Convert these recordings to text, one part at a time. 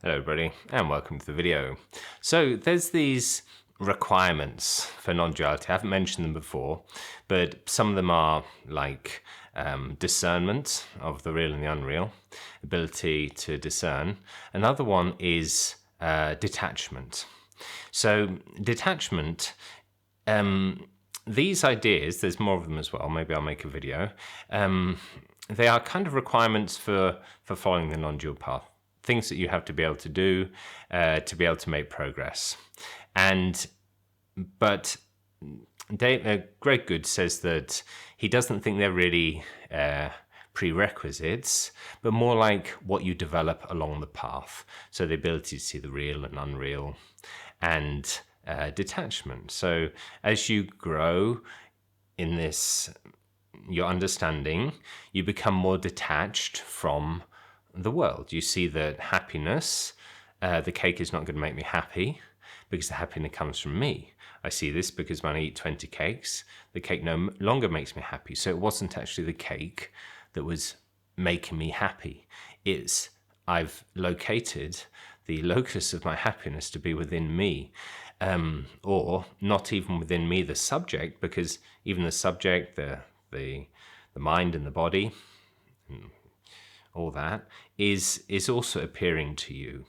Hello everybody and welcome to the video. So there's these requirements for non-duality. I haven't mentioned them before, but some of them are like discernment of the real and the unreal, ability to discern. Another one is detachment. So detachment, these ideas, there's more of them as well, maybe I'll make a video, they are kind of requirements for following the non-dual path. Things that you have to be able to do to be able to make progress. But Greg Goode says that he doesn't think they're really prerequisites, but more like what you develop along the path. So the ability to see the real and unreal, and detachment. So as you grow in this, your understanding, you become more detached from the world. You see that happiness, the cake is not going to make me happy because the happiness comes from me. I see this because when I eat 20 cakes, the cake no longer makes me happy. So it wasn't actually the cake that was making me happy. I've located the locus of my happiness to be within me, or not even within me, the subject, because even the subject, the mind and the body, all that is also appearing to you.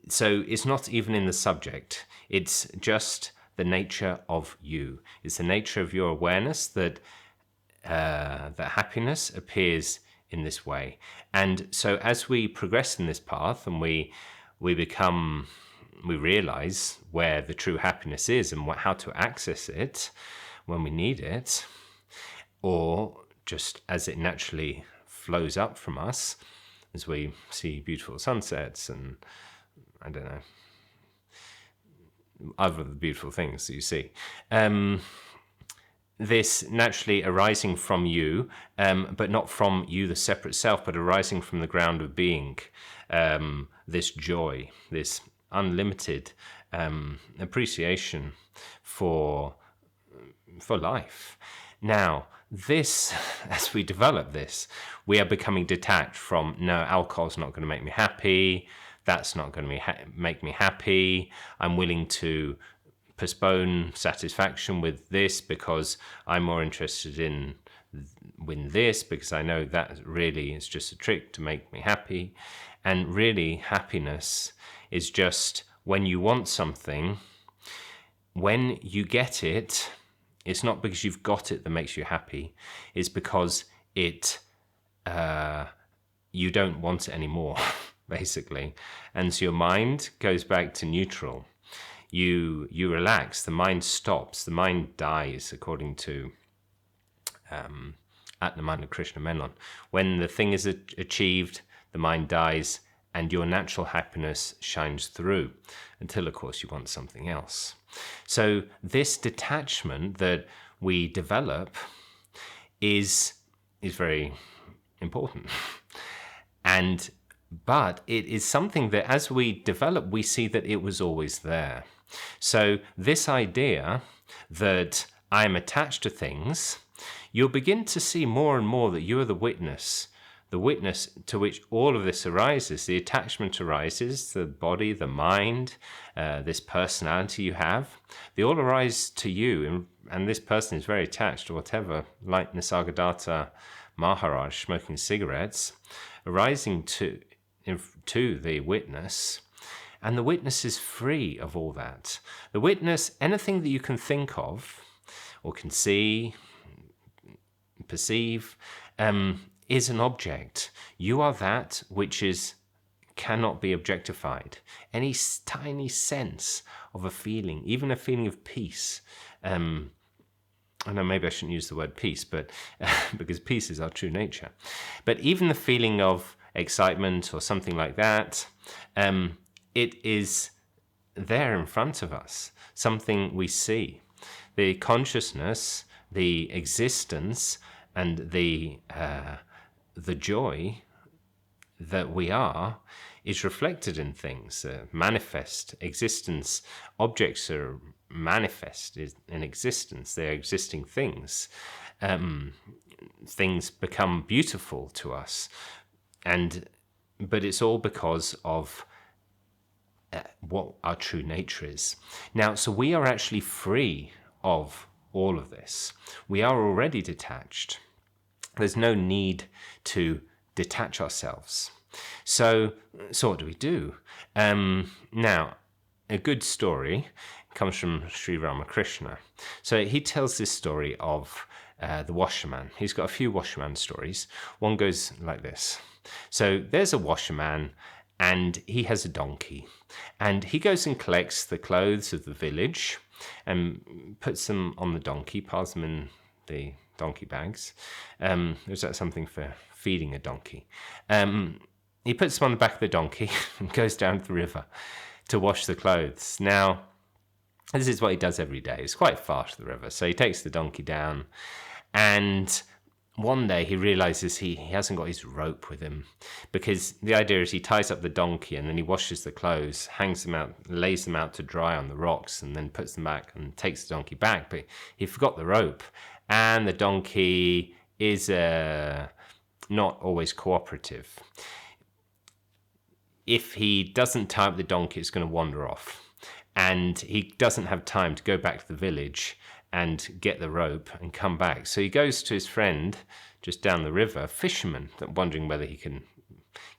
So it's not even in the subject. It's just the nature of you. It's the nature of your awareness that that happiness appears in this way. And so as we progress in this path and we realize where the true happiness is and how to access it when we need it, or just as it naturally flows up from us as we see beautiful sunsets and I don't know, other beautiful things that you see. This naturally arising from you, but not from you, the separate self, but arising from the ground of being, this joy, this unlimited appreciation for life. Now, this, as we develop this, we are becoming detached from, no, alcohol's not going to make me happy, that's not going to make me happy, I'm willing to postpone satisfaction with this because I'm more interested in this, because I know that really is just a trick to make me happy. And really, happiness is just when you want something, when you get it, it's not because you've got it that makes you happy. It's because you don't want it anymore, basically. And so your mind goes back to neutral. You relax, the mind stops, the mind dies, according to Krishna Menon. When the thing is achieved, the mind dies, and your natural happiness shines through, until, of course, you want something else. So this detachment that we develop is very important. But it is something that as we develop, we see that it was always there. So this idea that I am attached to things, you'll begin to see more and more that you are the witness to which all of this arises. The attachment arises, the body, the mind, this personality you have, they all arise to you, and this person is very attached to whatever, like Nisargadatta Maharaj smoking cigarettes, arising to the witness, and the witness is free of all that. The witness, anything that you can think of, or can see, perceive, is an object. You are that which cannot be objectified. Any tiny sense of a feeling, even a feeling of peace. I know maybe I shouldn't use the word peace, but because peace is our true nature. But even the feeling of excitement or something like that, it is there in front of us, something we see. The consciousness, the existence, and the joy that we are is reflected in things, manifest existence. Objects are manifest in existence. They are existing things. Things become beautiful to us, but it's all because of what our true nature is. Now, so we are actually free of all of this. We are already detached. There's no need to detach ourselves. So what do we do? Now, a good story comes from Sri Ramakrishna. So he tells this story of the washerman. He's got a few washerman stories. One goes like this. So there's a washerman, and he has a donkey. And he goes and collects the clothes of the village and puts them on the donkey, piles them in the donkey bags. Is that something for feeding a donkey? He puts them on the back of the donkey and goes down to the river to wash the clothes. Now, this is what he does every day. It's quite far to the river. So he takes the donkey down, and one day he realizes he hasn't got his rope with him, because the idea is he ties up the donkey and then he washes the clothes, hangs them out, lays them out to dry on the rocks, and then puts them back and takes the donkey back. But he forgot the rope, and the donkey is not always cooperative. If he doesn't tie up the donkey, it's going to wander off, and he doesn't have time to go back to the village and get the rope and come back. So he goes to his friend just down the river, fisherman, wondering whether he can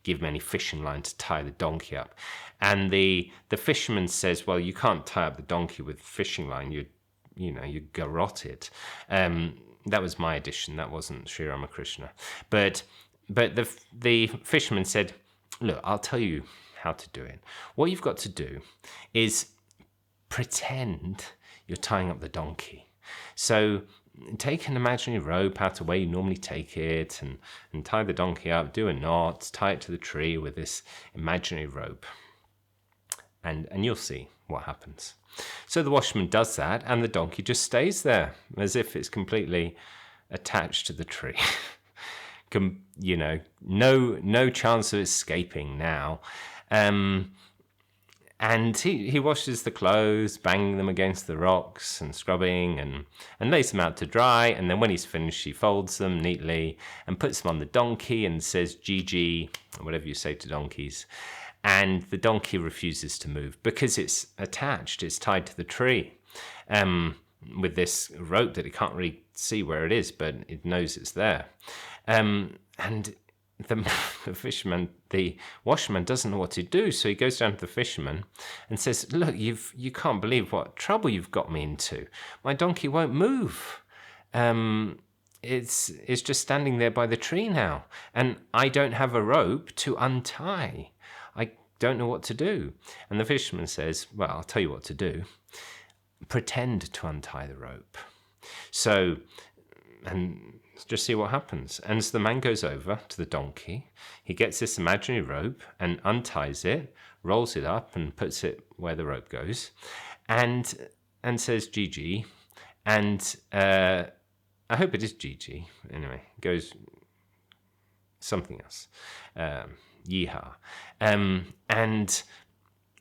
give him any fishing line to tie the donkey up. And the fisherman says, well, you can't tie up the donkey with fishing line. You garrote it. That was my addition. That wasn't Sri Ramakrishna. But the fisherman said, look, I'll tell you how to do it. What you've got to do is pretend you're tying up the donkey. So take an imaginary rope out of where you normally take it and tie the donkey up, do a knot, tie it to the tree with this imaginary rope. And you'll see what happens. So the washerman does that, and the donkey just stays there as if it's completely attached to the tree. No chance of escaping now. And he washes the clothes, banging them against the rocks and scrubbing and lays them out to dry. And then when he's finished, he folds them neatly and puts them on the donkey and says, Gigi, or whatever you say to donkeys. And the donkey refuses to move because it's attached, it's tied to the tree with this rope that it can't really see where it is, but it knows it's there. And the fisherman, the washerman, doesn't know what to do, so he goes down to the fisherman and says, look, you can't believe what trouble you've got me into. My donkey won't move. It's just standing there by the tree now, and I don't have a rope to untie. I don't know what to do. And the fisherman says, well, I'll tell you what to do. Pretend to untie the rope. So, and just see what happens. And so the man goes over to the donkey. He gets this imaginary rope and unties it, rolls it up and puts it where the rope goes, and says Gigi. And I hope it is Gigi. Anyway, goes something else. Yeehaw. And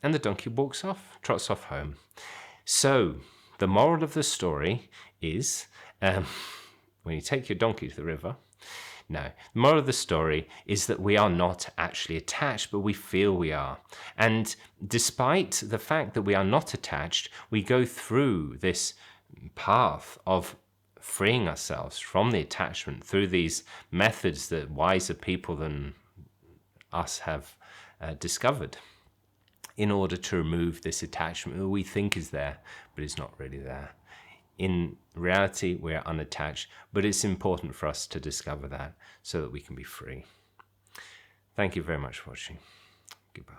the donkey walks off, trots off home. So the moral of the story is, when you take your donkey to the river, no, the moral of the story is that we are not actually attached, but we feel we are. And despite the fact that we are not attached, we go through this path of freeing ourselves from the attachment through these methods that wiser people than us have discovered in order to remove this attachment that we think is there, but is not really there. In reality, we're unattached, but it's important for us to discover that so that we can be free. Thank you very much for watching. Goodbye.